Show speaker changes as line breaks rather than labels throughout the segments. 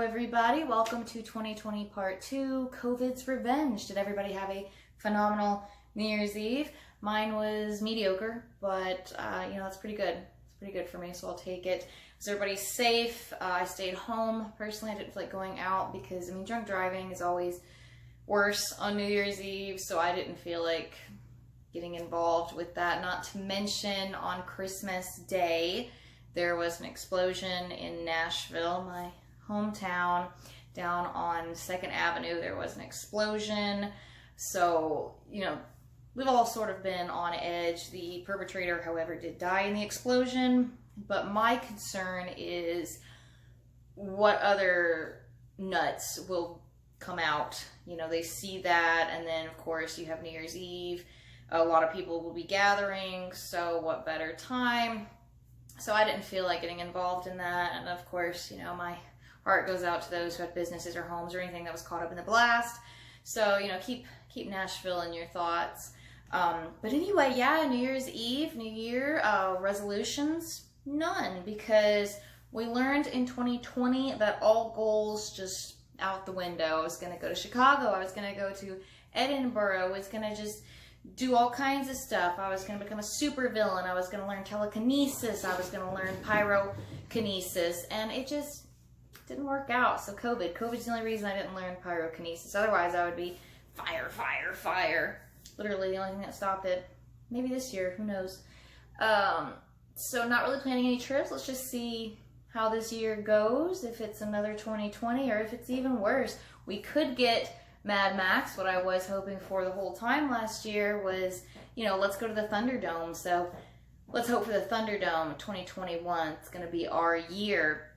everybody. Welcome to 2020 Part 2, COVID's Revenge. Did everybody have a phenomenal New Year's Eve? Mine was mediocre, but it's pretty good. It's pretty good for me, so I'll take it. Was everybody safe? I stayed home. Personally, I didn't feel like going out because, drunk driving is always worse on New Year's Eve, so I didn't feel like getting involved with that. Not to mention, on Christmas Day, there was an explosion in Nashville, my hometown. Down on 2nd Avenue, there was an explosion. So, we've all sort of been on edge. The perpetrator, however, did die in the explosion. But my concern is what other nuts will come out. They see that, and then, of course, you have New Year's Eve. A lot of people will be gathering, so what better time? So I didn't feel like getting involved in that, and of course, my heart goes out to those who had businesses or homes or anything that was caught up in the blast. So, keep Nashville in your thoughts. But anyway, yeah, New Year's Eve, New Year, resolutions, none, because we learned in 2020 that all goals just out the window. I was going to go to Chicago, I was going to go to Edinburgh, I was going to just do all kinds of stuff. I was going to become a supervillain. I was going to learn telekinesis. I was going to learn pyrokinesis. And it just didn't work out. So COVID's the only reason I didn't learn pyrokinesis. Otherwise, I would be fire, fire, fire. Literally the only thing that stopped it. Maybe this year. Who knows? So not really planning any trips. Let's just see how this year goes. If it's another 2020 or if it's even worse. We could get Mad Max. What I was hoping for the whole time last year was, let's go to the Thunderdome. So let's hope for the Thunderdome 2021. It's going to be our year.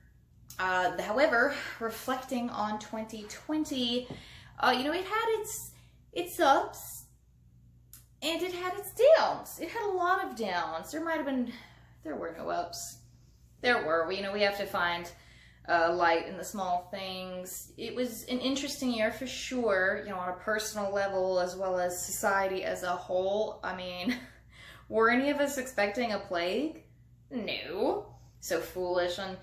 However, reflecting on 2020, it had its ups and it had its downs. It had a lot of downs. There were no ups. There were. We have to find light in the small things. It was an interesting year for sure, on a personal level as well as society as a whole. Were any of us expecting a plague? No. So foolish. On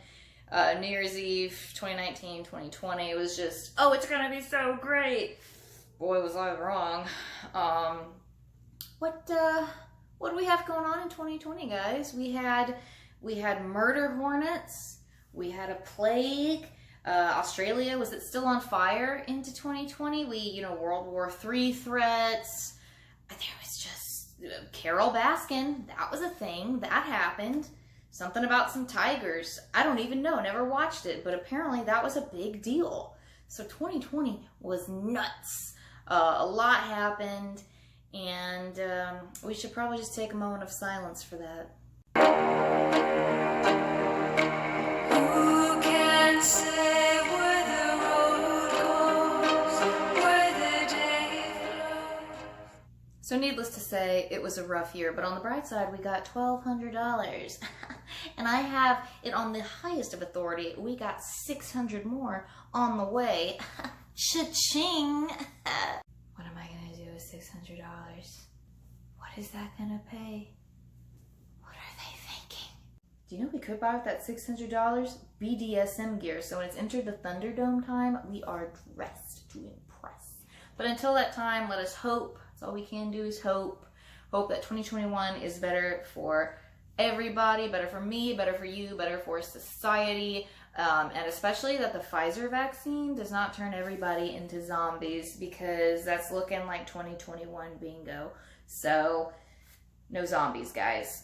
New Year's Eve 2019, 2020, it was just, oh, it's gonna be so great. Boy, was I wrong. What do we have going on in 2020, guys? We had murder hornets. We had a plague. Australia, was it still on fire into 2020? World War III threats. There was just Carol Baskin. That was a thing. That happened. Something about some tigers. I don't even know. Never watched it. But apparently that was a big deal. So 2020 was nuts. A lot happened. And we should probably just take a moment of silence for that. So needless to say, it was a rough year, but on the bright side, we got $1,200. And I have it on the highest of authority. We got 600 more on the way. Cha-ching! What am I gonna do with $600? What is that gonna pay? What are they thinking? Do you know we could buy with that $600? BDSM gear. So when it's entered the Thunderdome time, we are dressed to impress. But until that time, let us hope. That's all we can do is hope. Hope that 2021 is better for everybody, better for me, better for you, better for society, and especially that the Pfizer vaccine does not turn everybody into zombies, because that's looking like 2021 bingo. So, no zombies, guys.